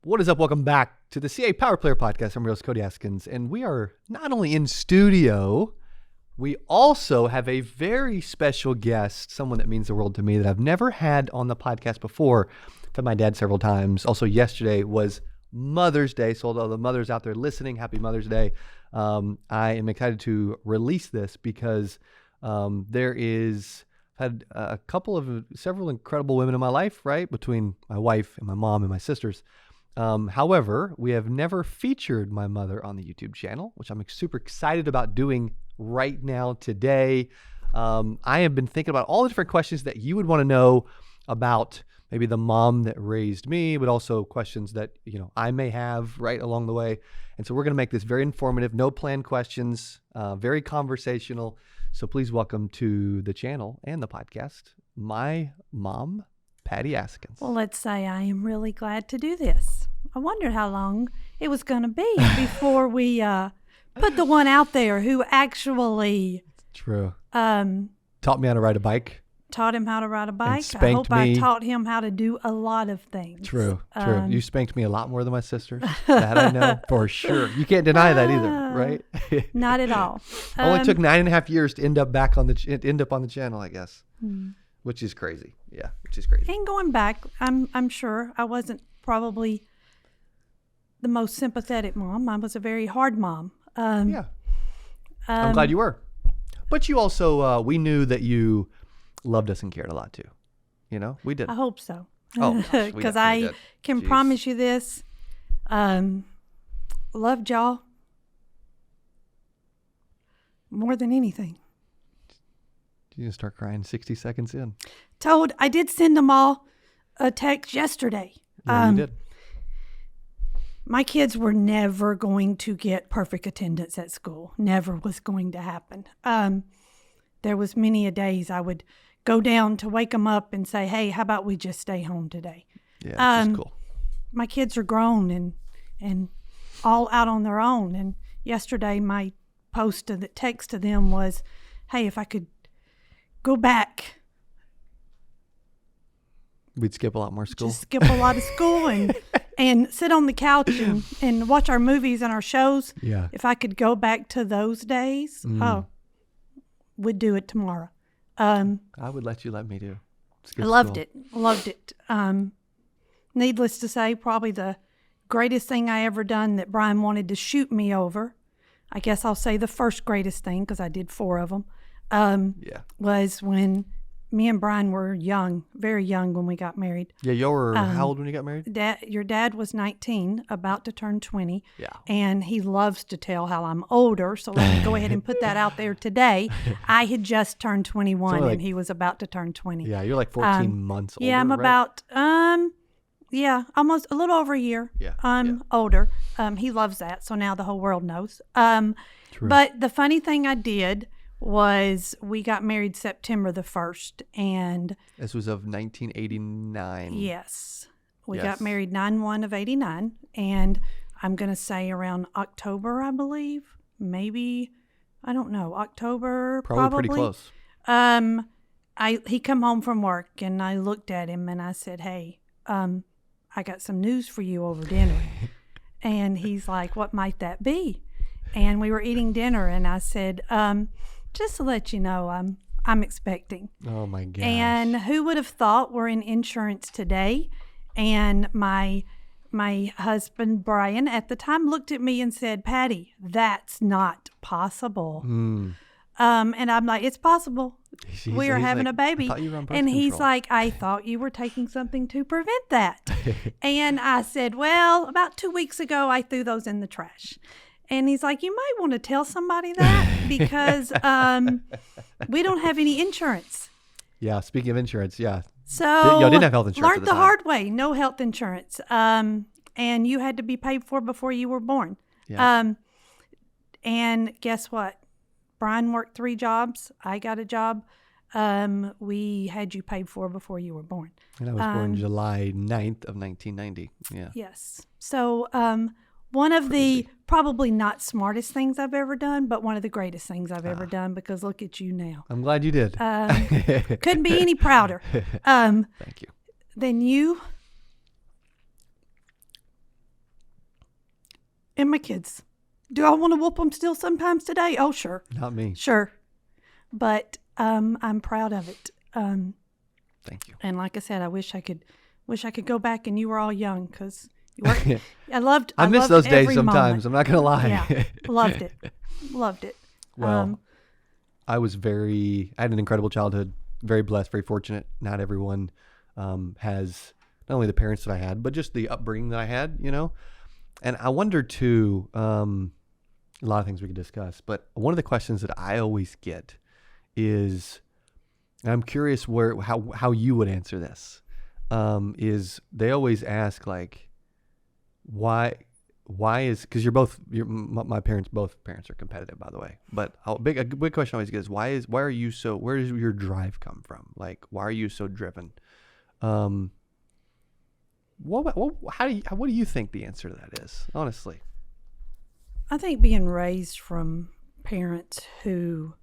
What is up? Welcome back to the CA Power Player Podcast. I'm your host, Cody Askins, and we are not only in studio, we also have a very special guest, someone that means the world to me that I've never had on the podcast before. I've had my dad several times. Also, yesterday was Mother's Day, so all the mothers out there listening, happy Mother's Day. I am excited to release this because had several incredible women in my life, right? Between my wife and my mom and my sisters. However, we have never featured my mother on the YouTube channel, which I'm super excited about doing right now today. I have been thinking about all the different questions that you would want to know about maybe the mom that raised me, but also questions that, I may have right along the way. And so we're going to make this very informative, no planned questions, very conversational. So please welcome to the channel and the podcast, my mom, Patti Askins. Well, let's say I am really glad to do this. I wondered how long it was going to be before we put the one out there who actually True. Taught me how to ride a bike. Taught him how to ride a bike. Spanked I hope me. I taught him how to do a lot of things. True. You spanked me a lot more than my sisters. That I know for sure. You can't deny that either, right? Not at all. Only took 9.5 years to end up on the channel, I guess. Which is crazy. Yeah, which is crazy. And going back, I'm sure I wasn't probably the most sympathetic mom. I was a very hard mom. Yeah. I'm glad you were. But you also, we knew that you loved us and cared a lot too. We did. I hope so. Oh, because I can promise you this. Loved y'all more than anything. You can start crying 60 seconds in. I did send them all a text yesterday. Yeah, you did. My kids were never going to get perfect attendance at school. Never was going to happen. There was many a days I would go down to wake them up and say, hey, how about we just stay home today? Yeah, that's cool. My kids are grown and all out on their own. And yesterday my text to them was, hey, if I could go back. We'd skip a lot more school. Just skip a lot of school and sit on the couch and watch our movies and our shows. Yeah. If I could go back to those days, we'd do it tomorrow. I would let me do. I loved it. Needless to say, probably the greatest thing I ever done that Brian wanted to shoot me over. I guess I'll say the first greatest thing because I did 4 of them. Was when me and Brian were young, very young when we got married. Yeah, you were how old when you got married? Your dad was 19, about to turn 20. Yeah. And he loves to tell how I'm older, so let me go ahead and put that out there today. I had just turned 21 and he was about to turn 20. Yeah, you're like 14 months older, Yeah, I'm right? about, almost a little over a year. Yeah. Older. He loves that, so now the whole world knows. True. But the funny thing I did was we got married September the 1st, and this was of 1989. Yes. We got married 9/1 of 89, and I'm going to say around October, I believe. Maybe, I don't know, October, probably. Pretty close. He come home from work, and I looked at him, and I said, hey, I got some news for you over dinner. And he's like, what might that be? And we were eating dinner, and I said, just to let you know, I'm expecting. Oh my gosh. And who would have thought we're in insurance today? And my husband, Brian, at the time looked at me and said, Patti, that's not possible. And I'm like, it's possible. We are having a baby. And he's like, I thought you were taking something to prevent that. And I said, well, about 2 weeks ago, I threw those in the trash. And he's like, you might want to tell somebody that because we don't have any insurance. Yeah, speaking of insurance, yeah. So y'all didn't have health insurance. Learned the hard way, no health insurance. And you had to be paid for before you were born. Yeah. And guess what? Brian worked 3 jobs. I got a job. We had you paid for before you were born. And I was born July 9th of 1990. Yeah. Yes. So one of the probably not smartest things I've ever done, but one of the greatest things I've ever done, because look at you now. I'm glad you did. Couldn't be any prouder. Thank you. Than you and my kids. Do I want to whoop them still sometimes today? Oh, sure. Not me. Sure. But I'm proud of it. Thank you. And like I said, I wish I could go back and you were all young, because I loved. I miss loved those days every sometimes. moment. I'm not gonna lie. Yeah, loved it. Loved it. Well, I had an incredible childhood. Very blessed. Very fortunate. Not everyone has not only the parents that I had, but just the upbringing that I had. And I wonder too. A lot of things we could discuss, but one of the questions that I always get is, and I'm curious how you would answer this. Is they always ask like, why is, because my parents, both parents are competitive, by the way, but a big question I always get is why are you so, where does your drive come from? Like, why are you so driven? What do you think the answer to that is, honestly? I think being raised from parents who,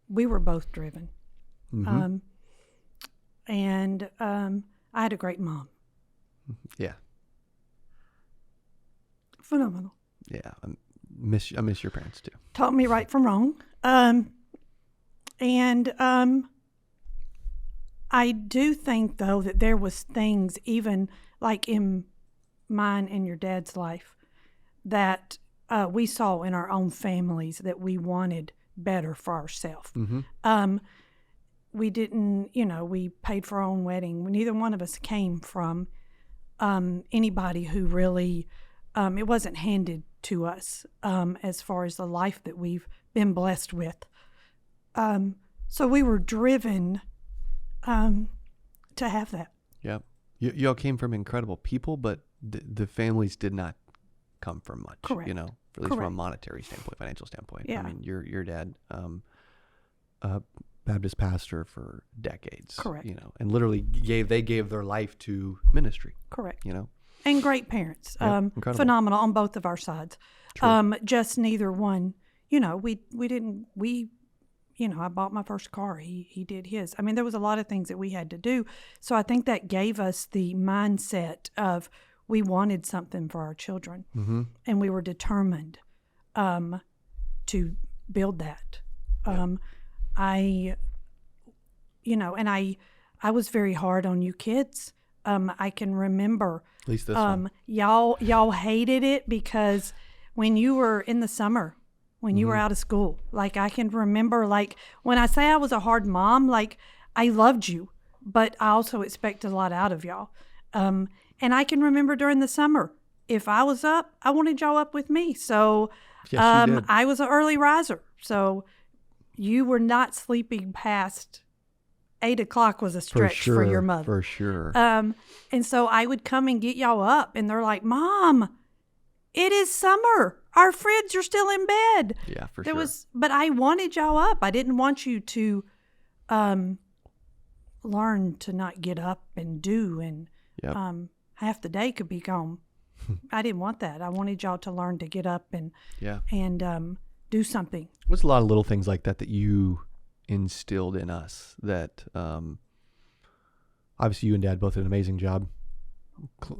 we were both driven. Mm-hmm. And I had a great mom. Yeah. Phenomenal. Yeah. I miss your parents too. Taught me right from wrong. I do think, though, that there was things, even like in mine and your dad's life, that we saw in our own families that we wanted better for ourselves. Mm-hmm. We didn't, we paid for our own wedding. Neither one of us came from anybody who really, it wasn't handed to us as far as the life that we've been blessed with. So we were driven to have that. Yeah. You all came from incredible people, but the families did not come from much. Correct. At least from a monetary standpoint, financial standpoint. Yeah. I mean, your dad, Baptist pastor for decades. Correct. And literally gave their life to ministry. Correct. You know. And great parents. Incredible. Phenomenal on both of our sides. True. Just neither one. I bought my first car. He did his. I mean, there was a lot of things that we had to do. So I think that gave us the mindset of we wanted something for our children. Mm-hmm. And we were determined to build that. I was very hard on you kids. I can remember. At least this one. Y'all hated it because when you were in the summer, when you were out of school, like I can remember, like when I say I was a hard mom, like I loved you, but I also expected a lot out of y'all. And I can remember during the summer, if I was up, I wanted y'all up with me. So Yes, you did. I was an early riser. So you were not sleeping past 8 o'clock was a stretch for your mother. For sure. And so I would come and get y'all up, and they're like, "Mom, it is summer. Our friends are still in bed." Yeah, for sure. But I wanted y'all up. I didn't want you to learn to not get up and do, and Yep. half the day could be gone. I didn't want that. I wanted y'all to learn to get up and do something. There's a lot of little things like that you instilled in us that obviously you and Dad both did an amazing job.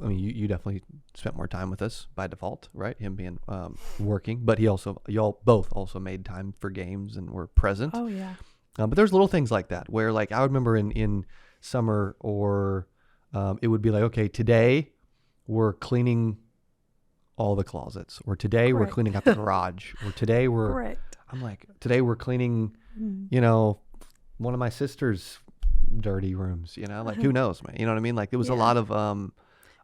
I mean, you definitely spent more time with us by default, right? Him being working, but y'all both also made time for games and were present. Oh yeah. But there's little things like that where, like, I remember in summer, or it would be like, okay, today we're cleaning all the closets, or today we're Correct. cleaning out the garage, or today Correct. I'm like, today we're cleaning, one of my sister's dirty rooms, like who knows, man, you know what I mean? Like, it was a lot of,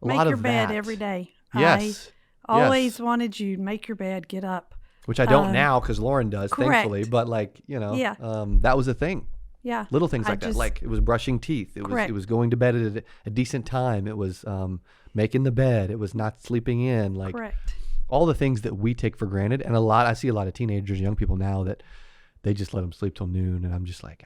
Make your bed that. every day. Yes. I always wanted you to make your bed, get up. Which I don't now, because Lauren does, correct. thankfully, but that was a thing. Yeah. Little things like that. Like, it was brushing teeth. It was going to bed at a decent time. It was making the bed. It was not sleeping in. Like, correct. all the things that we take for granted. And I see a lot of teenagers, young people now, that they just let them sleep till noon. And I'm just like,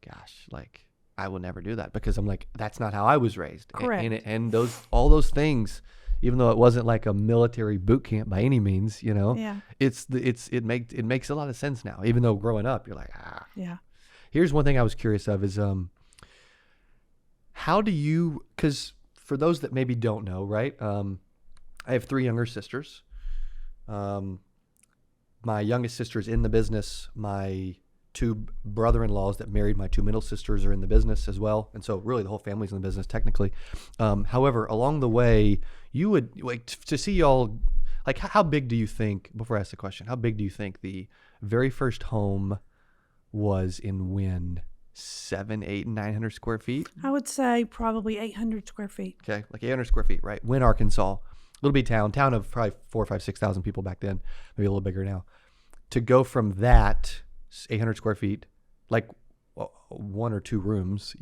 gosh, like, I will never do that, because I'm like, that's not how I was raised. Correct. And all those things, even though it wasn't like a military boot camp by any means, Yeah. it makes a lot of sense now. Even though growing up, you're like, Yeah. Here's one thing I was curious of is, how do you, because for those that maybe don't know, right? I have 3 younger sisters. My youngest sister is in the business. My 2 brother-in-laws that married my 2 middle sisters are in the business as well. And so really the whole family's in the business technically. However, along the way, you would like to see y'all, like how big do you think, before I ask the question, how big do you think the very first home was in Wynn? 700, 800, and 900 square feet? I would say probably 800 square feet. Okay, like 800 square feet, right? Wynn, Arkansas. Little bitty town of probably 4, 5, 6,000 people back then, maybe a little bigger now. To go from that 800 square feet, like 1 or 2 rooms,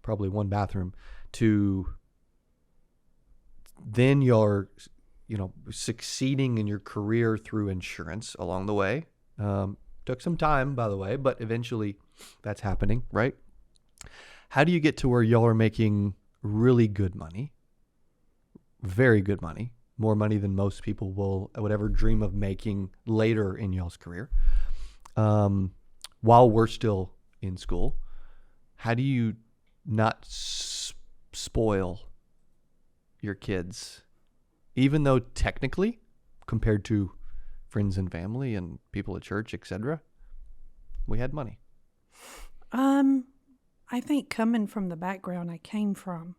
probably 1 bathroom, to then you're, succeeding in your career through insurance along the way. Took some time, by the way, but eventually that's happening, right? How do you get to where y'all are making really good money? Very good money, more money than most people would ever dream of making later in y'all's career. While we're still in school, how do you not spoil your kids, even though technically, compared to friends and family and people at church, etc., we had money? I think coming from the background I came from,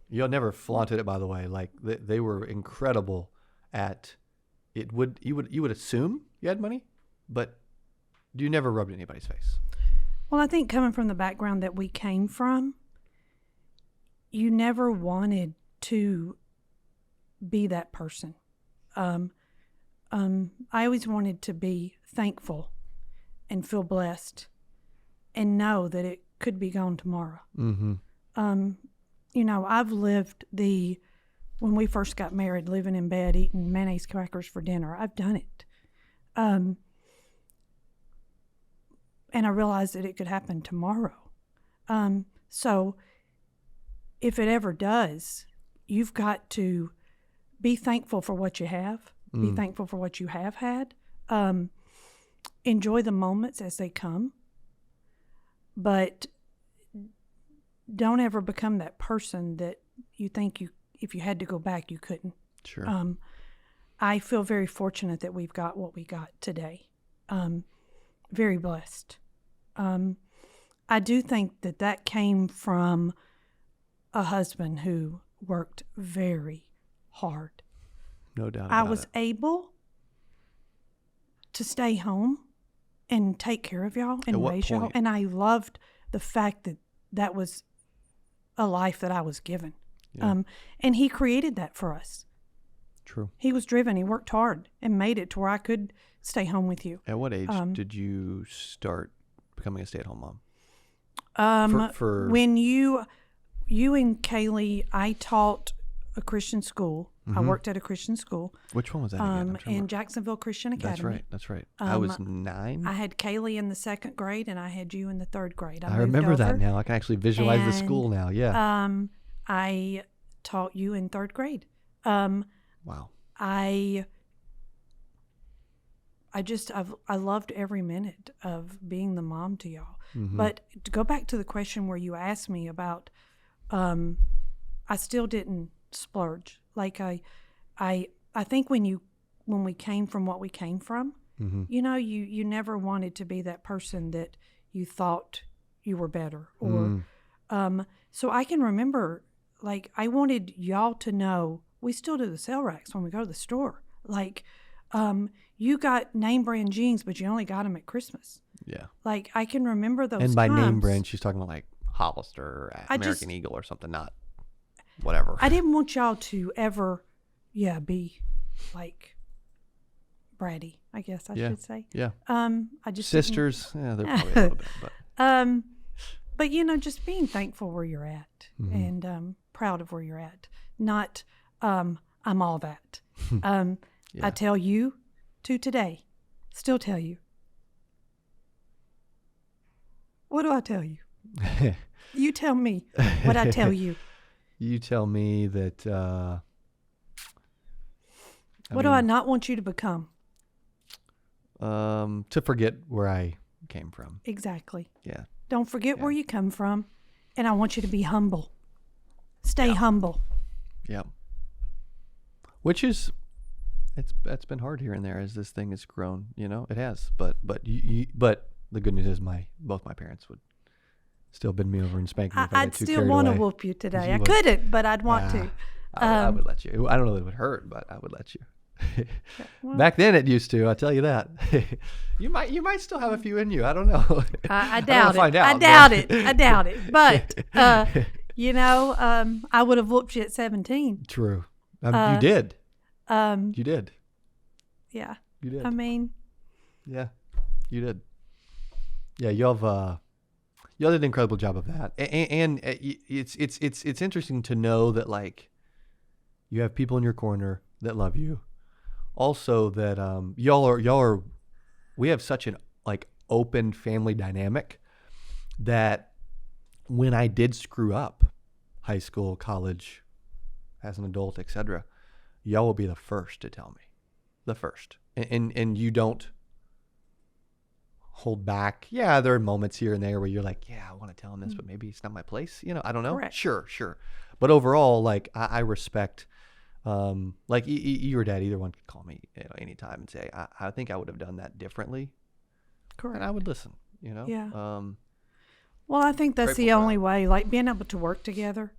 Y'all never flaunted it, by the way. Like they were incredible at it. You would assume you had money, but you never rubbed it in anybody's face. well, I think coming from the background that we came from, you never wanted to be that person. I always wanted to be thankful and feel blessed and know that it could be gone tomorrow. Mm-hmm. I've lived when we first got married, living in bed, eating mayonnaise crackers for dinner. I've done it. And I realized that it could happen tomorrow. So if it ever does, you've got to be thankful for what you have. Be thankful for what you have had. Enjoy the moments as they come. But don't ever become that person that you think if you had to go back, you couldn't. Sure. I feel very fortunate that we've got what we got today. Very blessed. I do think that came from a husband who worked very hard. No doubt I about was it. able to stay home and take care of y'all and At what raise y'all. point? And I loved the fact that was a life that I was given. Yeah. And he created that for us. True. He was driven. He worked hard and made it to where I could stay home with you. At what age did you start becoming a stay-at-home mom? For When you and Kaylee, I taught a Christian school. I worked at a Christian school. Which one was that again? I'm trying to in remember. Jacksonville Christian Academy. That's right. I was 9. I had Kaylee in the 2nd grade, and I had you in the 3rd grade. I remember that now. I can actually visualize the and, school now. Yeah. I taught you in 3rd grade. Wow. I loved every minute of being the mom to y'all. Mm-hmm. But to go back to the question where you asked me about, I still didn't splurge. Like I think when we came from what we came from, Mm-hmm. you never wanted to be that person that you thought you were better. Or so I can remember, like, I wanted y'all to know we still do the sale racks when we go to the store. Like, you got name brand jeans, but you only got them at Christmas. Yeah. Like, I can remember those And by times. name brand, she's talking about like Hollister or American Eagle or something, not whatever. I didn't want y'all to ever, be like bratty, I guess I should say. Yeah. I just Sisters, they're probably a little bit, but but just being thankful where you're at and proud of where you're at. Not I'm all that. I tell you to today, still tell you. What do I tell you? You tell me what I tell you. You tell me that. What do I not want you to become? To forget where I came from. Exactly. Yeah. Don't forget where you come from, and I want you to be humble. Stay humble. Yeah. which is it's been hard here and there as this thing has grown. It has. But the good news is both my parents would still bend me over and spank me if I I'd get too still carried want to away. whoop you today. You I would. couldn't, but I'd want to. I would let you. I don't know that it would hurt, but I would let you. Well, Back then it used to. I tell you that. You might still have a few in you. I don't know. I don't doubt it. find out, I doubt it. I doubt it. But I would have whooped you at 17. True. You did. You did. Yeah. You did. I mean, Yeah, you did. Yeah, y'all did an incredible job of that, and it's interesting to know that like you have people in your corner that love you. Also, that y'all are. We have such an like open family dynamic that when I did screw up, high school, college, as an adult, etc., y'all will be the first to tell me, the first, and you don't hold back. Yeah, there are moments here and there where you're like, yeah, I want to tell him this, but maybe it's not my place. I don't know. Correct. Sure. But overall, like I respect, like you or Dad, either one could call me anytime and say, I think I would have done that differently. correct. And I would listen, Yeah. Um, Well, I think that's grateful the for only that. way, like being able to work together.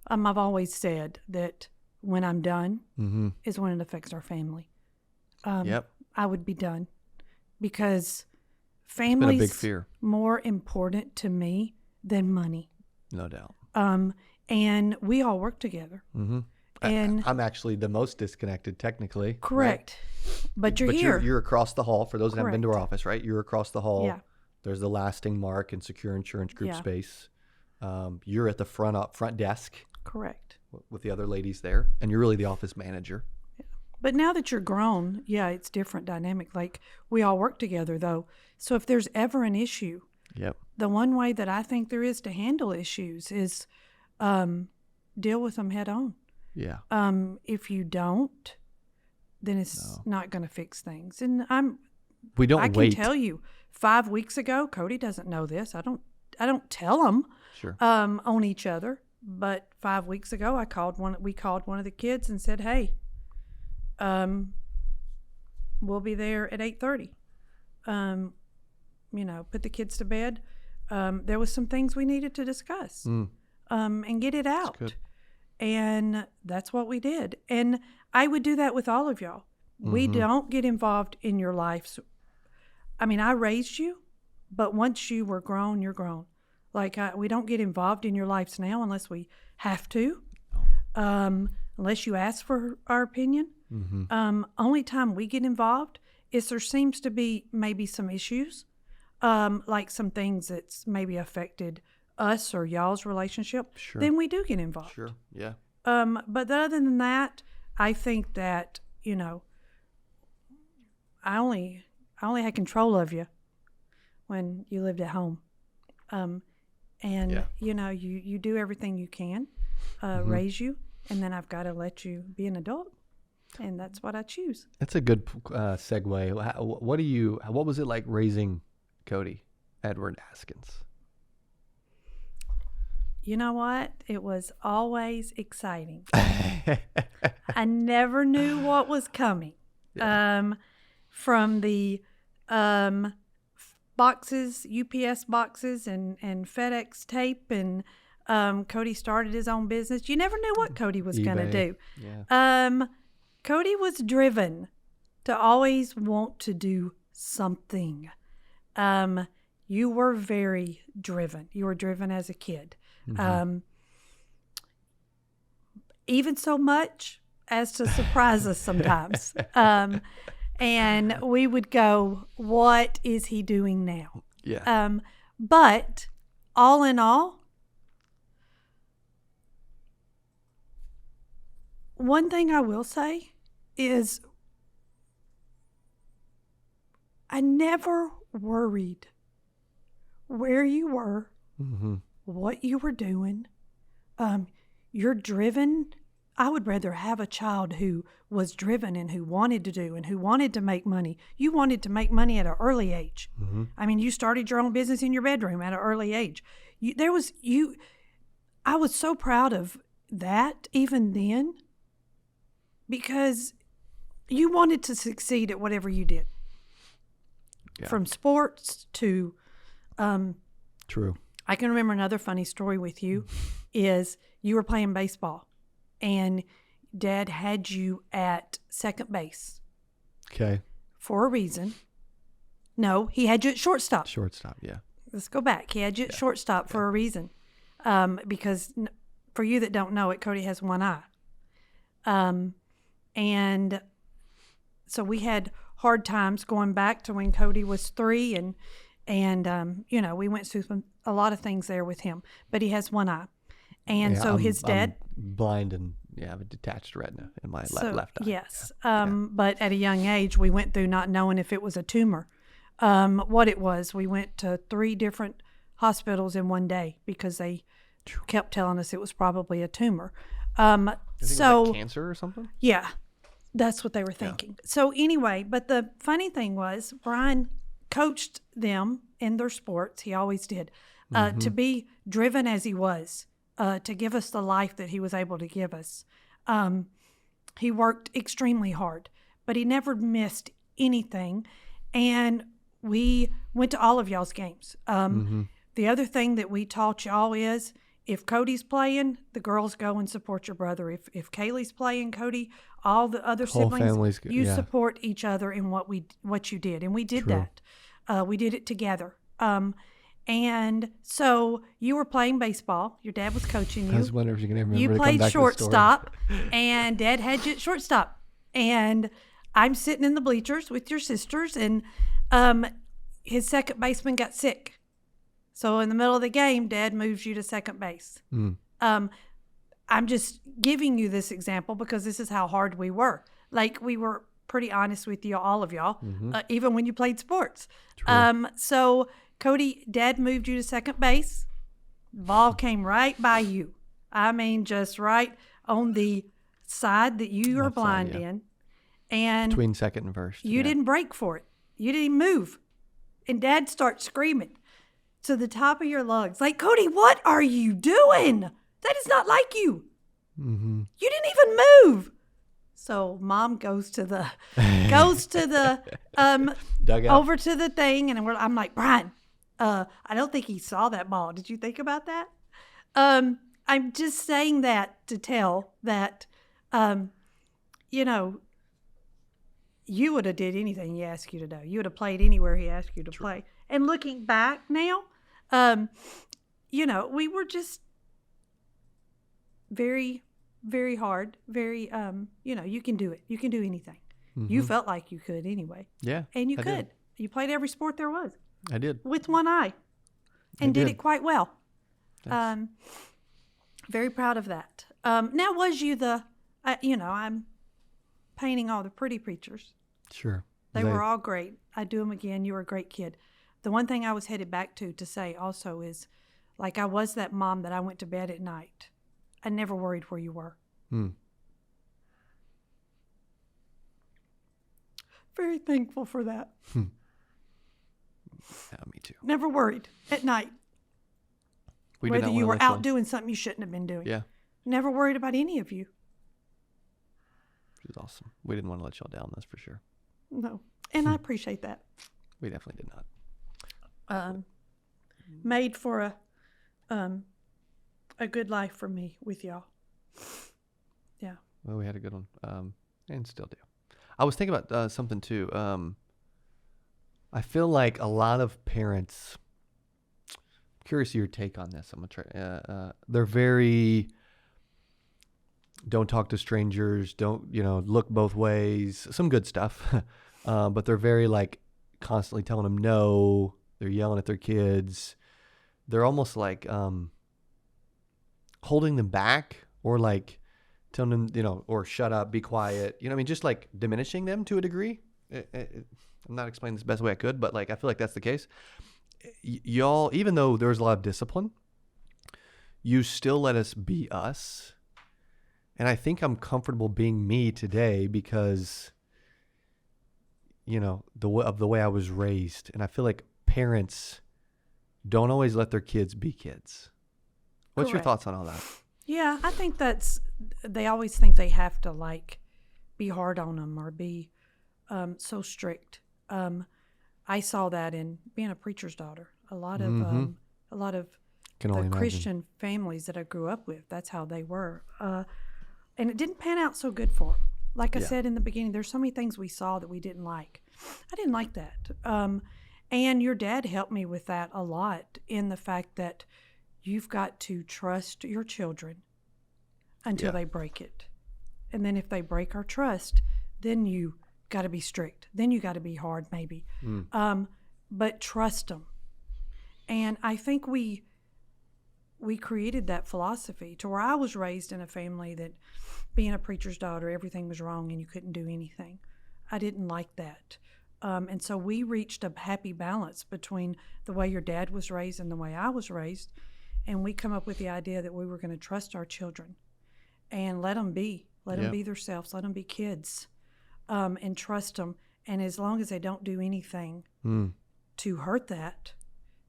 I've always said that when I'm done mm-hmm. is when it affects our family. Yep. I would be done because It's been a big family's fear, more important to me than money. no doubt. And we all work together. Mm-hmm. And I'm actually the most disconnected technically. Right? correct. But you're But here. you're across the hall. For those that haven't been to our Correct. office, right? You're across the hall. Yeah. There's the lasting mark and secure insurance group Yeah. space. You're at the front desk Correct. with the other ladies there, and you're really the office manager. But now that you're grown, yeah, it's different dynamic. Like we all work together though. So if there's ever an issue, Yep. the one way that I think there is to handle issues is deal with them head on. Yeah. If you don't, then it's not going to fix things. And We don't I can wait. tell you, 5 weeks ago, Cody doesn't know this. I don't tell him Sure. on each other. But 5 weeks ago, we called one of the kids and said, "Hey, we'll be there at 8:30. Put the kids to bed. There was some things we needed to discuss and get it out. good. And that's what we did. And I would do that with all of y'all. We don't get involved in your lives. I mean, I raised you, but once you were grown, you're grown. Like we don't get involved in your lives now unless we have to, unless you ask for our opinion. Only time we get involved is there seems to be maybe some issues, like some things that's maybe affected us or y'all's relationship. Sure. Then we do get involved. Sure. Yeah. But other than that, I think that, I only had control of you when you lived at home. Yeah. You do everything you can, raise you, and then I've got to let you be an adult. And that's what I choose. That's a good segue. What was it like raising Cody Edward Askins? You know what? It was always exciting. I never knew what was coming. Yeah. From the boxes, UPS boxes and FedEx tape, and Cody started his own business. You never knew what Cody was going to eBay. do. Yeah. Cody was driven to always want to do something. You were very driven. You were driven as a kid. Even so much as to surprise us sometimes. And we would go, what is he doing now? Yeah. But all in all, one thing I will say is I never worried where you were, what you were doing. You're driven. I would rather have a child who was driven and who wanted to do and who wanted to make money. You wanted to make money at an early age. I mean, you started your own business in your bedroom at an early age. I was so proud of that even then, because you wanted to succeed at whatever you did. Yeah. From sports to True. I can remember another funny story with you is you were playing baseball and Dad had you at second base. Okay. For a reason. No, he had you at shortstop. Shortstop, yeah. Let's go back. He had you at shortstop for a reason. Because for you that don't know it, Cody has one eye. And so we had hard times going back to when Cody was 3 and we went through a lot of things there with him, but he has one eye. And so his dad, I'm blind and I have a detached retina in my left eye. Yes. But at a young age, we went through not knowing if it was a tumor. What it was, we went to 3 different hospitals in one day because they kept telling us it was probably a tumor. I think it was like cancer or something? Yeah, that's what they were thinking. Yeah. So anyway, but the funny thing was Brian coached them in their sports. He always did. To be driven as he was, to give us the life that he was able to give us. He worked extremely hard, but he never missed anything. And we went to all of y'all's games. The other thing that we taught y'all is if Cody's playing, the girls go and support your brother. If Kaylee's playing, Cody, all the other siblings, you support each other in what you did. And we did that. We did it together. And so you were playing baseball. Your dad was coaching you. I was wondering if you can ever remember you to played come back shortstop, and Dad had you at shortstop. And I'm sitting in the bleachers with your sisters, and his second baseman got sick. So in the middle of the game, Dad moves you to second base. I'm just giving you this example because this is how hard we were. Like, we were pretty honest with you, all of y'all, even when you played sports. So Cody, Dad moved you to second base. Ball came right by you. I mean, just right on the side that you were blind in. And between second and first. You didn't break for it. You didn't move. And Dad starts screaming to the top of your lungs, like, Cody, what are you doing? That is not like you. You didn't even move. So Mom goes to the dugout, over to the thing, and I'm like, Brian, I don't think he saw that ball. Did you think about that? I'm just saying that to tell that, you would have did anything he asked you to do. You would have played anywhere he asked you to play. And looking back now, we were just very, very hard, very, you can do it. You can do anything. You felt like you could anyway. Yeah. And you could. You played every sport there was. I did. With one eye. And did it quite well. Very proud of that. Now, was you I'm painting all the pretty preachers. Sure. They were all great. I'd do them again. You were a great kid. The one thing I was headed back to say also is, like, I was that mom that I went to bed at night. I never worried where you were. Very thankful for that. Yeah, me too. Never worried at night. Whether you were out doing something you shouldn't have been doing. Yeah. Never worried about any of you. Which is awesome. We didn't want to let y'all down, that's for sure. No. And I appreciate that. We definitely did not. Made for a good life for me with y'all. Yeah. Well, we had a good one, and still do. I was thinking about something too. I feel like a lot of parents. I'm curious of your take on this. I'm gonna try. They're very. Don't talk to strangers. Don't look both ways. Some good stuff, but they're very like constantly telling them no. They're yelling at their kids. They're almost like holding them back, or like telling them, or shut up, be quiet. Just like diminishing them to a degree. I'm not explaining this the best way I could, but like I feel like that's the case. Y'all, even though there's a lot of discipline, you still let us be us. And I think I'm comfortable being me today because, of the way I was raised. And I feel like parents don't always let their kids be kids. What's your thoughts on all that? Yeah, I think they always think they have to like be hard on them or be so strict. I saw that in being a preacher's daughter. A lot of Can only the imagine. Christian families that I grew up with, that's how they were. And it didn't pan out so good for them. Like I said in the beginning, there's so many things we saw that we didn't like. I didn't like that. And your dad helped me with that a lot, in the fact that you've got to trust your children until they break it. And then if they break our trust, then you got to be strict. Then you got to be hard, maybe. But trust them. And I think we created that philosophy to where I was raised in a family that, being a preacher's daughter, everything was wrong and you couldn't do anything. I didn't like that. And so we reached a happy balance between the way your dad was raised and the way I was raised. And we come up with the idea that we were going to trust our children and let them be. Let them be themselves. Let them be kids, and trust them. And as long as they don't do anything to hurt that,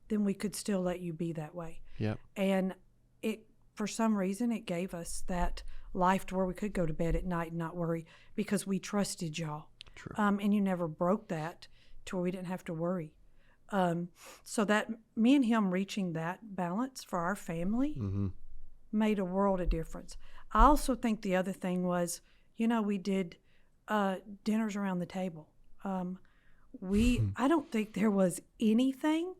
then we could still let you be that way. Yep. And it, for some reason, it gave us that life to where we could go to bed at night and not worry, because we trusted y'all. True. And you never broke that to where we didn't have to worry. So that me and him reaching that balance for our family made a world of difference. I also think the other thing was, we did dinners around the table. I don't think there was anything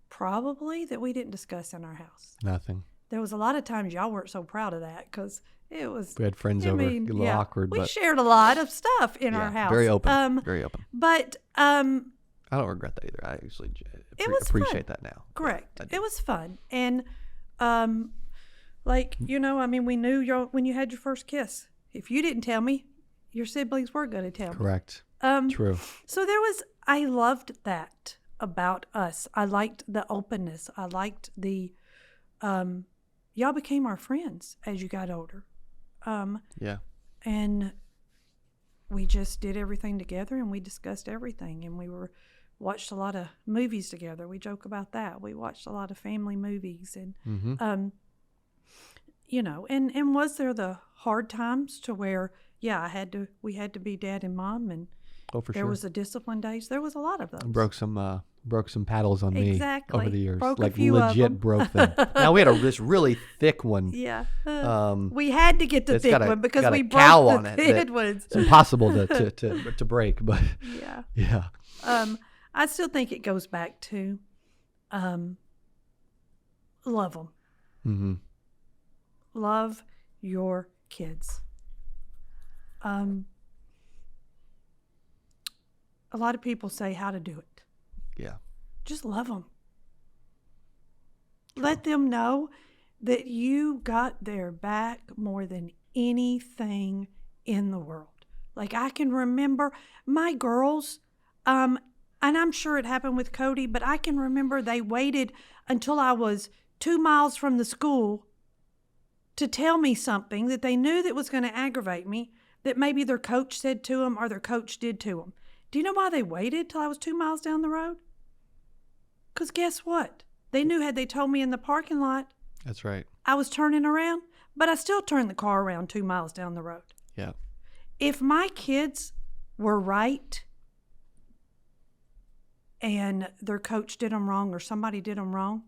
probably that we didn't discuss in our house. Nothing. There was a lot of times y'all weren't so proud of that, because it was. We had friends over. A little awkward, we but shared a lot of stuff in our house. Very open. Very open. But I don't regret that either. I actually appreciate that now. Correct. Yeah, it was fun. And we knew when you had your first kiss. If you didn't tell me, your siblings were going to tell me. Correct. True. So I loved that about us. I liked the openness. I liked the, y'all became our friends as you got older. And we just did everything together, and we discussed everything, and we watched a lot of movies together. We joke about that. We watched a lot of family movies, and and was there the hard times to where we had to be dad and mom, and there was the discipline days. There was a lot of those. Broke some paddles on me over the years. Broke a few of them. Legit broke them. Now we had this really thick one. Yeah. We had to get the thick one because we broke cow the on it thin ones. It's impossible to break, but yeah. I still think it goes back to love them. Mm-hmm. Love your kids. A lot of people say how to do it. Yeah. Just love them. True. Let them know that you got their back more than anything in the world. Like, I can remember my girls, and I'm sure it happened with Cody, but I can remember they waited until I was 2 miles from the school to tell me something that they knew that was going to aggravate me, that maybe their coach said to them or their coach did to them. Do you know why they waited till I was 2 miles down the road? Because guess what? They knew had they told me in the parking lot. That's right. I was turning around, but I still turned the car around 2 miles down the road. Yeah. If my kids were right and their coach did them wrong or somebody did them wrong,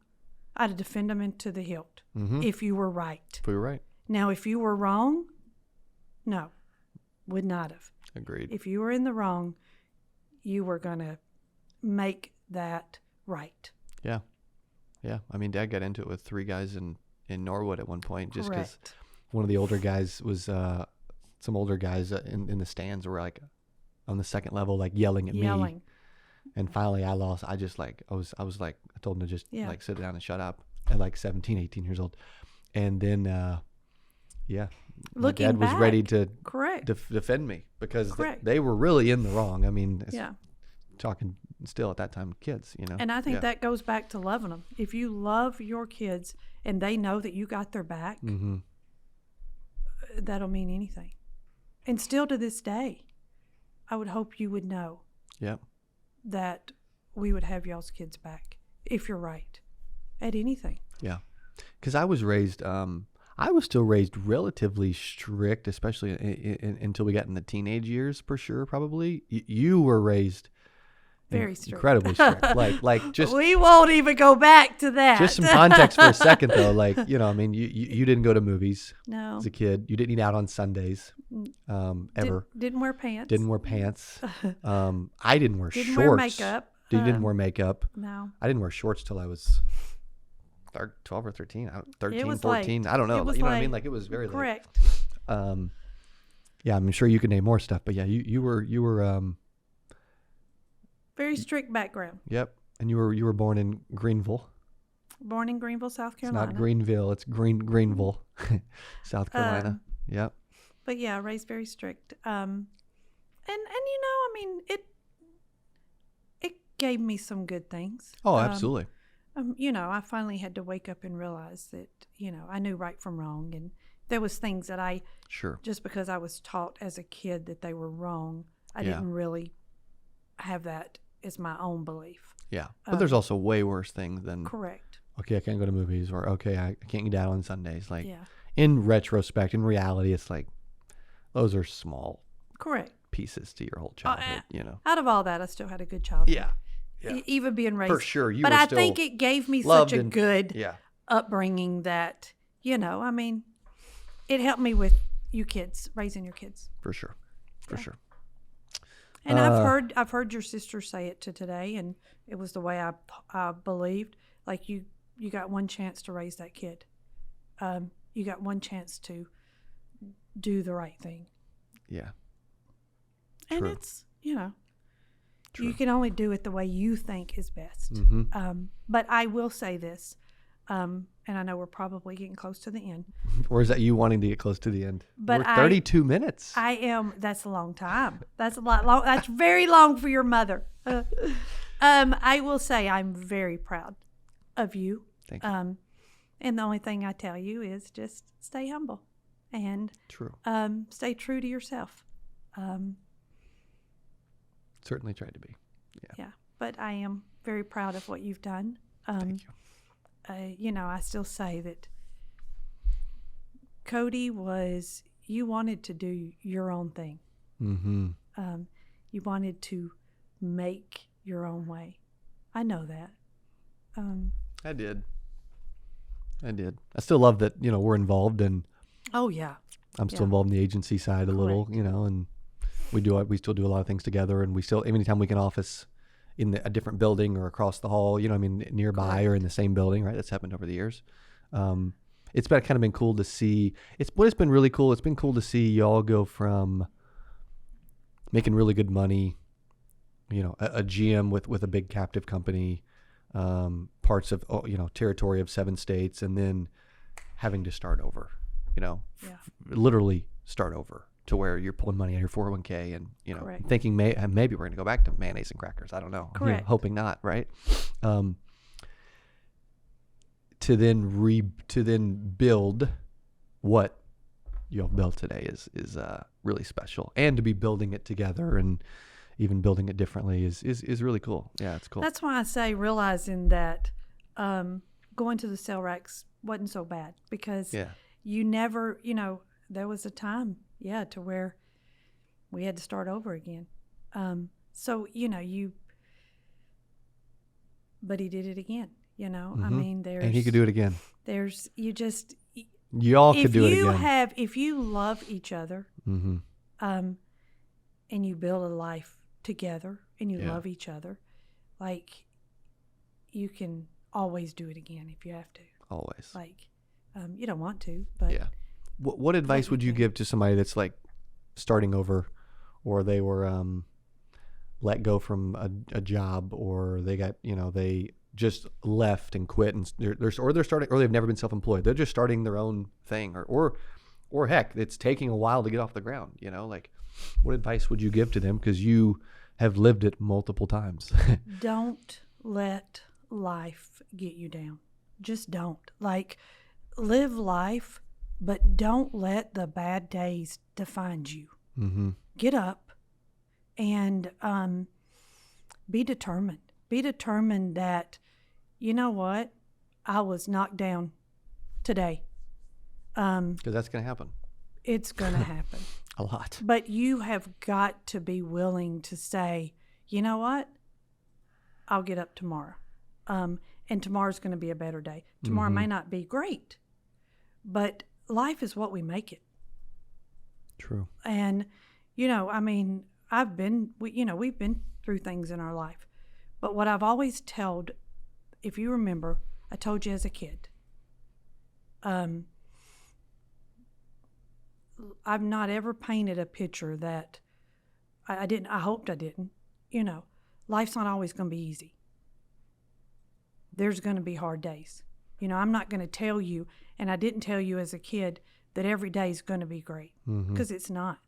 I'd defend them into the hilt. Mm-hmm. If you were right. If we were right. Now, if you were wrong, no, would not have. Agreed. If you were in the wrong, you were going to make that right. Yeah. Yeah. I mean, Dad got into it with 3 guys in Norwood at one point, just because one of the older guys was, some older guys in the stands were like on the second level, like yelling at me. And finally I lost. I just I told him to just like sit down and shut up at like 17, 18 years old. And then, my dad was ready to defend me because they were really in the wrong. I mean, talking still at that time kids, And I think that goes back to loving them. If you love your kids and they know that you got their back, that'll mean anything. And still to this day, I would hope you would know that we would have y'all's kids back if you're right at anything. Yeah. Because I was raised, I I was still raised relatively strict, especially until we got in the teenage years, for sure, probably. You were raised Very strict. incredibly strict. Like just we won't even go back to that. just some context for a second, though. Like, I mean, you didn't go to movies No. as a kid. You didn't eat out on Sundays, ever. Didn't wear pants. Didn't wear pants. I didn't wear Didn't shorts. wear makeup. You didn't wear makeup. No. I didn't wear shorts till I was 12 or 13. 13, It was 14. late. I don't know. It was You know what I late. mean? Like, it was very late. Correct. Yeah, I'm sure you could name more stuff, but yeah, you were Very strict background. yep. And you were born in Greenville. Born in Greenville, South It's Carolina. not Greenville, it's Greenville, South Carolina. Yep. But yeah, raised very strict. And I mean, it gave me some good things. Oh, absolutely. I finally had to wake up and realize that, I knew right from wrong. And there was things that I, Sure. just because I was taught as a kid that they were wrong, I didn't really have that as my own belief. Yeah. But there's also way worse things than, Correct. okay, I can't go to movies, or okay, I can't eat out on Sundays. Like, Yeah. in retrospect, in reality, it's like, those are small Correct. pieces to your whole childhood, Out of all that, I still had a good childhood. Yeah. Yeah. Even being raised. For sure. But I think it gave me such a good Yeah. upbringing that, I mean, it helped me with you kids, raising your kids. For sure. For sure. And I've heard your sister say it today, and it was the way I believed. Like, you got one chance to raise that kid. You got one chance to do the right thing. Yeah. And True. it's, True. you can only do it the way you think is best. Mm-hmm. But I will say this, and I know we're probably getting close to the end. Or is that you wanting to get close to the end? But We're 32 minutes. That's a long time. That's a lot long. That's very long for your mother. I will say I'm very proud of you. Thank you. And the only thing I tell you is just stay humble and True. stay true to yourself. Certainly tried to be. Yeah. But I am very proud of what you've done. Thank you. I still say that Cody you wanted to do your own thing. Mm-hmm. You wanted to make your own way. I know that. I did. I still love that, we're involved, and Oh, yeah. I'm still involved in the agency side a little, Correct. and we still do a lot of things together, and we still, anytime we can office in a different building or across the hall, nearby Correct. or in the same building, right? That's happened over the years. It's been cool to see. It's been really cool. It's been cool to see y'all go from making really good money, a GM with a big captive company, parts of, territory of 7 states, and then having to start over, literally start over to where you're pulling money out of your 401k and, Correct. thinking maybe we're going to go back to mayonnaise and crackers. I don't know. Correct. Hoping not. Right. To then build what you have built today is really special, and to be building it together and even building it differently is really cool. Yeah, it's cool. That's why I say realizing that going to the sale racks wasn't so bad, because you never, there was a time, to where we had to start over again. But he did it again, Mm-hmm. I mean, and he could do it again. Y'all could do it again. If you love each other, Mm-hmm. and you build a life together and you Yeah. love each other, like, you can always do it again if you have to. Always. Like, you don't want to, but Yeah. What advice would you give to somebody that's like starting over, or they were let go from a job, or they got, they just left and quit, and they're starting, or they've never been self-employed. They're just starting their own thing, or heck, it's taking a while to get off the ground, like, what advice would you give to them? Because you have lived it multiple times. don't let life get you down. Just don't. Like, live life, but don't let the bad days define you. Mm-hmm. Get up and be determined. Be determined that, you know what, I was knocked down today. Because that's going to happen It's going to happen. a lot. But you have got to be willing to say, you know what? I'll get up tomorrow. And tomorrow's going to be a better day. Tomorrow may not be great, but life is what we make it. True. And, I mean, we've been through things in our life. But what I've always told, if you remember, I told you as a kid, I've not ever painted a picture that I didn't. I hoped I didn't. Life's not always going to be easy. There's going to be hard days. I'm not going to tell you, and I didn't tell you as a kid, that every day is going to be great, because it's not.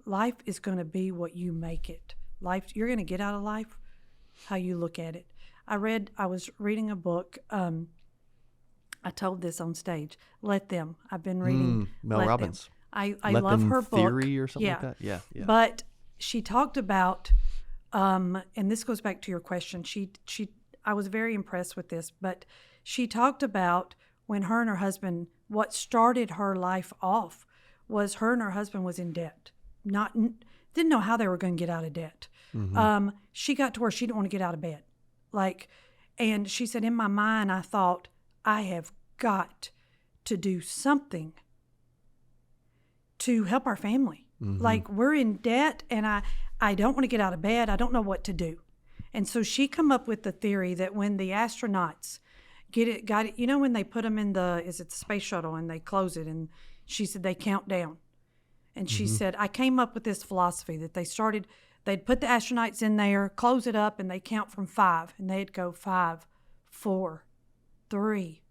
Life is going to be what you make it. You're going to get out of life how you look at it. I was reading a book. I told this on stage. Let Them. I've been reading Mel Robbins. I Let love Them her book. Theory or something like that. Yeah. But she talked about, and this goes back to your question. I was very impressed with this, but she talked about when her and her husband, what started her life off was her and her husband was in debt. Didn't know how they were going to get out of debt. She got to where she didn't want to get out of bed. And she said, in my mind, I thought, I have got to do something to help our family. We're in debt, and I don't want to get out of bed. I don't know what to do. And so she come up with the theory that when the astronauts got it, when they put them in the space shuttle and they close it, and she said they count down. And she said, I came up with this philosophy that they'd put the astronauts in there, close it up, and they count from 5. And they'd go 5, 4, 3,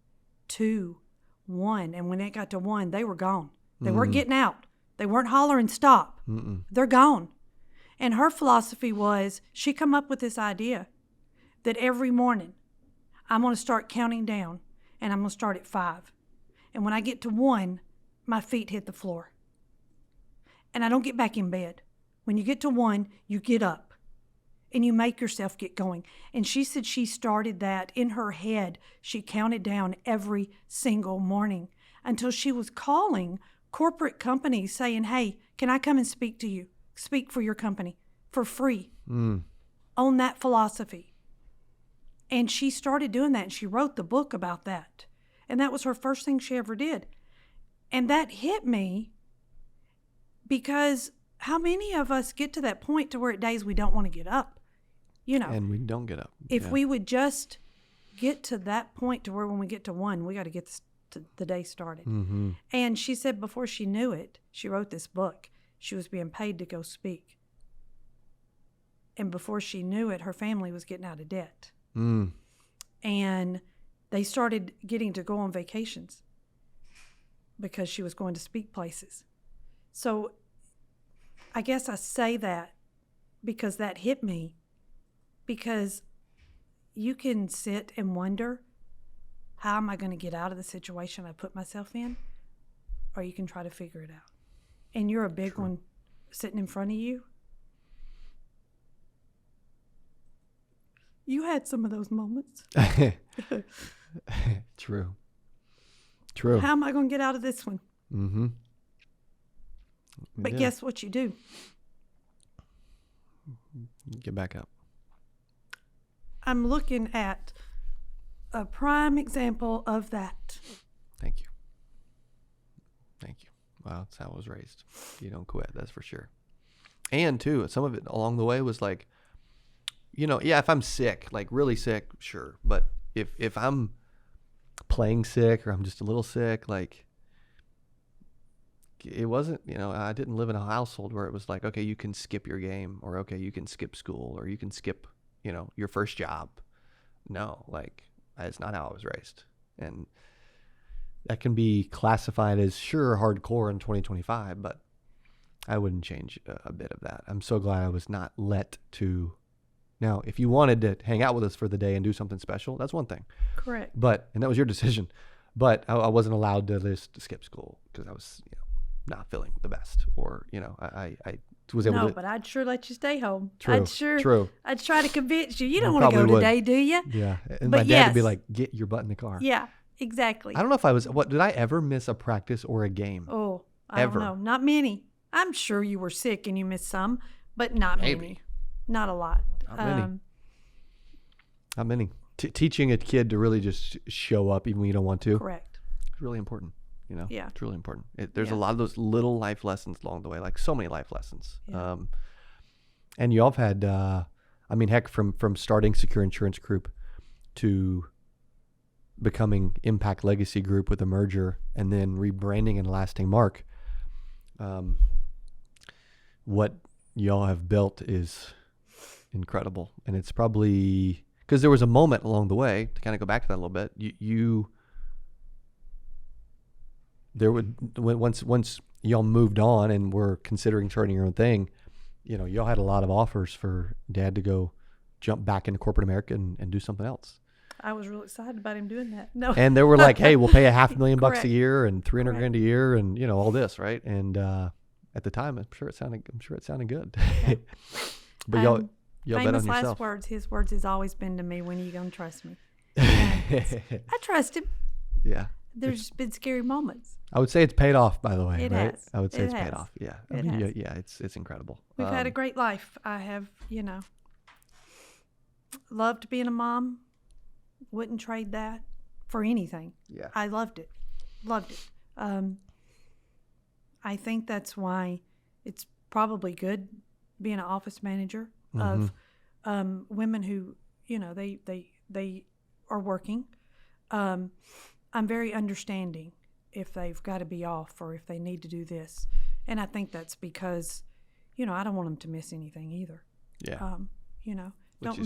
2, 1. And when it got to 1, they were gone. They weren't getting out. They weren't hollering stop. They're gone. And her philosophy was, she come up with this idea that every morning I'm going to start counting down, and I'm going to start at 5. And when I get to 1, my feet hit the floor. And I don't get back in bed. When you get to 1, you get up and you make yourself get going. And she said she started that in her head. She counted down every single morning until she was calling corporate companies saying, hey, can I come and speak to you? Speak for your company for free on that philosophy. And she started doing that, and she wrote the book about that. And that was her first thing she ever did. And that hit me, because how many of us get to that point to where at days we don't want to get up? And we don't get up. If we would just get to that point to where when we get to 1, we got to get the day started. And she said before she knew it, she wrote this book. She was being paid to go speak. And before she knew it, her family was getting out of debt. And they started getting to go on vacations because she was going to speak places. So I guess I say that because that hit me, because you can sit and wonder, how am I going to get out of the situation I put myself in? Or you can try to figure it out. And you're a big one sitting in front of you. You had some of those moments. True. How am I going to get out of this one? But guess what you do? Get back up. I'm looking at a prime example of that. Thank you. Wow, that's how I was raised. You don't quit, that's for sure. And too, some of it along the way was like, if I'm sick, like really sick, sure. But if I'm playing sick or I'm just a little sick, like it wasn't, I didn't live in a household where it was like, okay, you can skip your game, or okay, you can skip school, or you can skip, your first job. No, that's not how I was raised. And that can be classified as sure hardcore in 2025, but I wouldn't change a bit of that. I'm so glad I was not let to. Now, if you wanted to hang out with us for the day and do something special, that's one thing. Correct. And that was your decision. But I wasn't allowed to just skip school because I was, not feeling the best, or I was able to. No, but I'd sure let you stay home. True. I'd try to convince you. You don't want to go today, do you? Yeah. And my dad would be like, get your butt in the car. Yeah. Exactly. I don't know if I was, did I ever miss a practice or a game? Oh, I Ever? don't know. Not many. I'm sure you were sick and you missed some, but not Maybe. many. Not a lot. Not many. Not many. Teaching a kid to really just show up even when you don't want to. Correct. It's really important. Yeah. It's really important. There's a lot of those little life lessons along the way, like so many life lessons. Yeah. And y'all have had, heck, from starting Secure Insurance Group to becoming Impact Legacy Group with a merger and then rebranding and lasting mark. What y'all have built is incredible. And it's probably, because there was a moment along the way, to kind of go back to that a little bit, once y'all moved on and were considering starting your own thing, y'all had a lot of offers for Dad to go jump back into corporate America and do something else. I was real excited about him doing that. No. And they were like, hey, we'll pay $500,000 Correct. a year and $300,000 Correct. a year and all this, right? And at the time, I'm sure it sounded good. But y'all bet famous on last yourself. words. His words has always been to me, when are you going to trust me? I trust him. Yeah. There's been scary moments. I would say it's paid off, by the way, It right? has. I would say It it's paid has. off. Yeah. It has. Yeah, it's incredible. We've had a great life. I have, loved being a mom. Wouldn't trade that for anything. Yeah. I loved it. Loved it. I think that's why it's probably good being an office manager of women who, they are working. I'm very understanding if they've got to be off or if they need to do this. And I think that's because, I don't want them to miss anything either. Yeah. Don't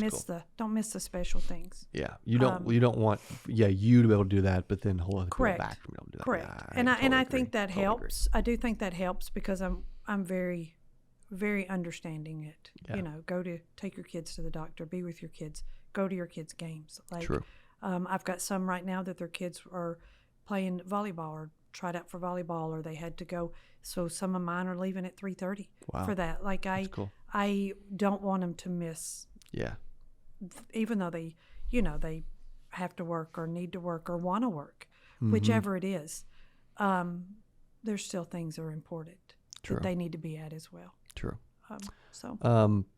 miss the special things. Yeah. You don't want you to be able to do that, but then hold other people Correct. back from being able to do that. Correct. Yeah, and I totally think that agree. helps. I do think that helps because I'm very, very understanding it. Yeah. Take your kids to the doctor, be with your kids, go to your kids' games. Like, True. I've got some right now that their kids are playing volleyball or tried out for volleyball, or they had to go. So some of mine are leaving at 3:30 for that. Like That's cool. I don't want them to miss. Yeah. Even though they have to work or need to work or want to work, whichever it is, there's still things that are important that they need to be at as well. True.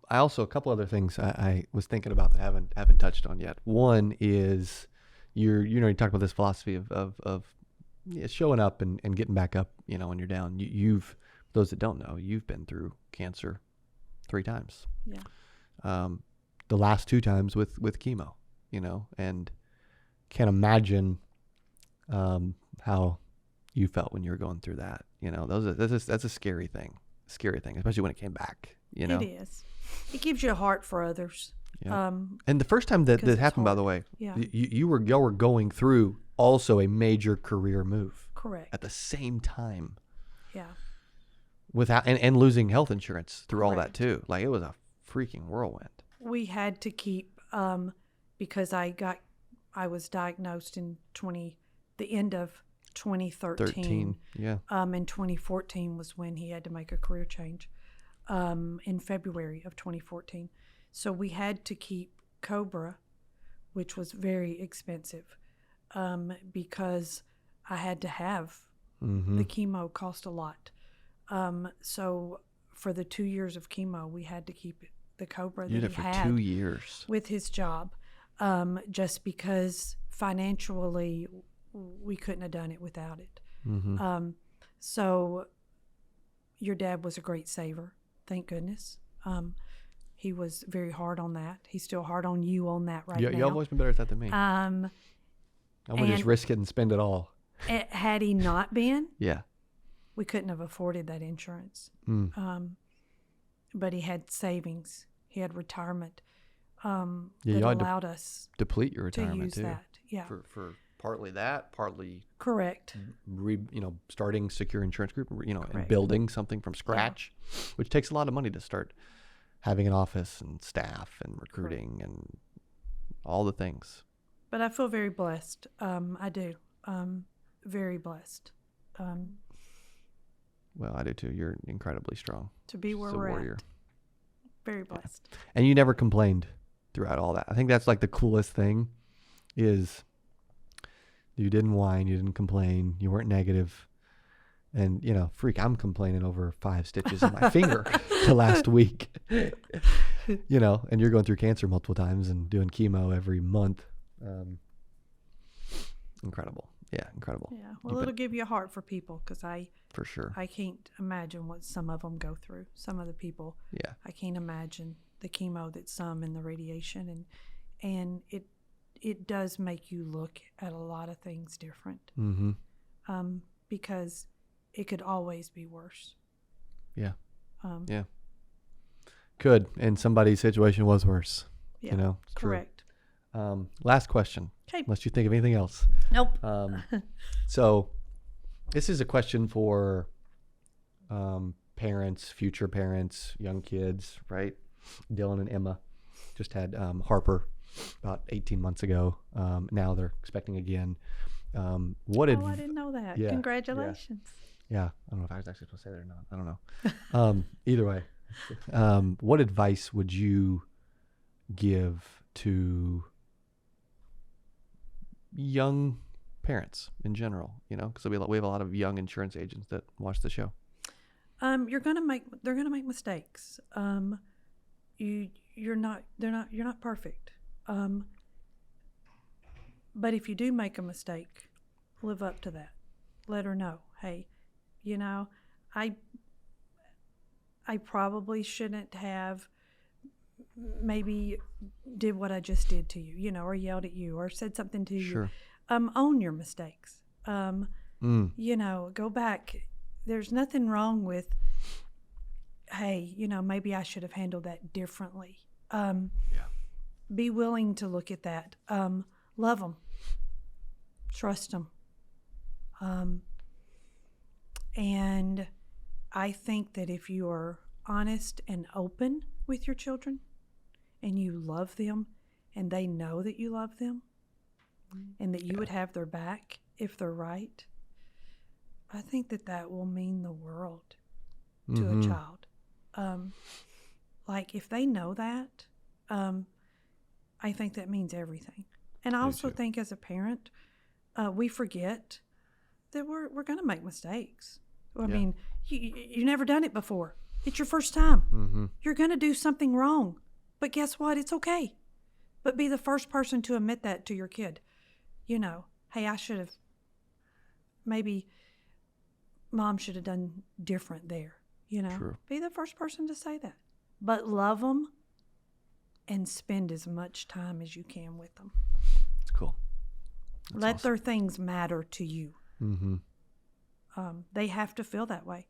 I also, a couple other things I was thinking about that I haven't touched on yet. One is you talk about this philosophy of showing up and getting back up, when you're down. You've, those that don't know, you've been through cancer 3 times. Yeah. The last 2 times with chemo, and can't imagine how you felt when you were going through that. That's a scary thing, especially when it came back. It is. It gives you a heart for others. Yeah. And the first time that happened, by the way, y'all were going through also a major career move. Correct. At the same time. Yeah. Without and losing health insurance through all that too. Like, it was a freaking whirlwind. We had to keep because I was diagnosed in the end of 2013. Yeah. And 2014 was when he had to make a career change. In February of 2014. So we had to keep Cobra, which was very expensive, because I had to have the chemo cost a lot. So for the 2 years of chemo, we had to keep the Cobra that he had 2 years with his job, just because financially we couldn't have done it without it. So your dad was a great saver. Thank goodness. He was very hard on that. He's still hard on you on that now. Y'all have always been better at that than me. I'm going to just risk it and spend it all. Had he not been, yeah, we couldn't have afforded that insurance. But he had savings. He had retirement that allowed us deplete your to retirement use too. that. Yeah. For partly that, partly Correct. Starting Secure Insurance Group, and Correct. building something from scratch, which takes a lot of money to start having an office and staff and recruiting and all the things. But I feel very blessed. I do. Very blessed. Well, I do too. You're incredibly strong. To be where we're at. Very blessed. Yeah. And you never complained throughout all that. I think that's like the coolest thing is You didn't whine. You didn't complain. You weren't negative. And, I'm complaining over 5 stitches in my finger the last week, and you're going through cancer multiple times and doing chemo every month. Incredible. Yeah, incredible. Yeah. Well, it'll give you a heart for people because for sure. I can't imagine what some of them go through. Some of the people. Yeah. I can't imagine the chemo that some and the radiation and it does make you look at a lot of things different. Mm-hmm. Because it could always be worse. Yeah. Yeah. Could. And somebody's situation was worse. Yeah. It's correct. True. Last question. Okay. Unless you think of anything else. Nope. So this is a question for parents, future parents, young kids, right? Dylan and Emma just had Harper about 18 months ago. Now they're expecting again. I didn't know that. Yeah, Congratulations. Yeah. I don't know if I was actually supposed to say that or not. I don't know. Either way, what advice would you give to young parents in general? Because we have a lot of young insurance agents that watch the show. They're gonna make mistakes. You're not perfect. But if you do make a mistake, live up to that. Let her know, hey, I probably shouldn't have maybe did what I just did to you, or yelled at you or said something to Sure. you. Own your mistakes. Go back. There's nothing wrong with, hey, maybe I should have handled that differently. Be willing to look at that. Love them. Trust them. And I think that if you are honest and open with your children and you love them and they know that you love them and that you would have their back if they're right, I think that will mean the world to a child. If they know that, I think that means everything. And I also think as a parent, we forget that we're going to make mistakes. I mean, you've never done it before. It's your first time. Mm-hmm. You're going to do something wrong. But guess what? It's okay. But be the first person to admit that to your kid. Hey, I should have, maybe mom should have done different there. True. Be the first person to say that. But love them and spend as much time as you can with them. It's cool. Let their things matter to you. Mm-hmm. They have to feel that way.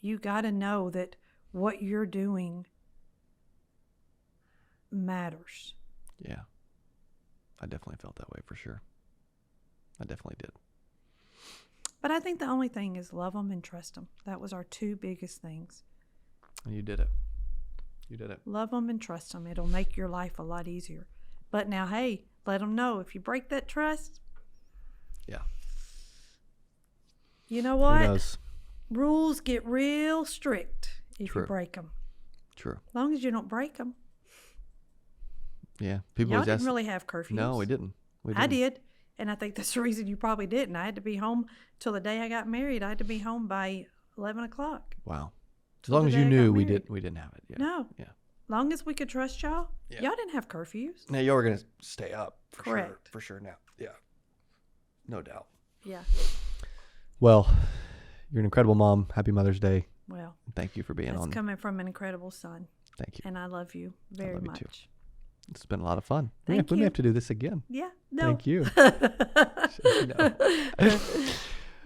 You got to know that what you're doing matters. Yeah. I definitely felt that way for sure. I definitely did. But I think the only thing is love them and trust them. That was our 2 biggest things. And you did it. You did it. Love them and trust them. It'll make your life a lot easier. But now, hey, let them know if you break that trust. Yeah. You know what? Who knows? Rules get real strict if True. you break them. True. As long as you don't break them. Yeah. People Y'all always didn't ask. really have curfews. No, we didn't. I did. And I think that's the reason you probably didn't. I had to be home till the day I got married. I had to be home by 11 o'clock. Wow. As long as you knew we didn't have it. Yeah. No. Yeah. Long as we could trust y'all. Yeah. Y'all didn't have curfews. Now, you were going to stay up. For Correct. Sure, for sure now. Yeah. No doubt. Yeah. Well, you're an incredible mom. Happy Mother's Day. Well, Thank you for being that's on. coming from an incrable son. Thank you. And I love you very love you much. too. It's been a lot of fun. Thank We may you. have to do this again. Yeah. No. Thank you.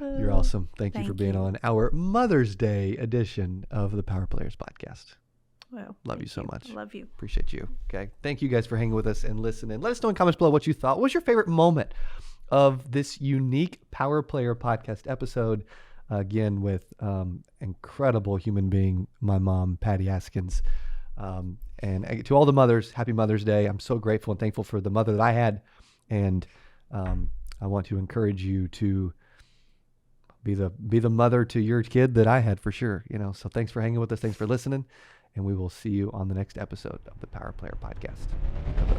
You're awesome. Thank you for Thank being you. on our Mother's Day edition of the Power Players podcast. Well, Love you thank so much. Love you. Appreciate you. Okay. Thank you guys for hanging with us and listening. Let us know in comments below what you thought. What was your favorite moment of this unique Power Player podcast episode? Again, with incredible human being, my mom, Patti Askins. And to all the mothers, happy Mother's Day. I'm so grateful and thankful for the mother that I had. And I want to encourage you to be the mother to your kid that I had for sure. So thanks for hanging with us. Thanks for listening. And we will see you on the next episode of the Power Player Podcast. Bye-bye.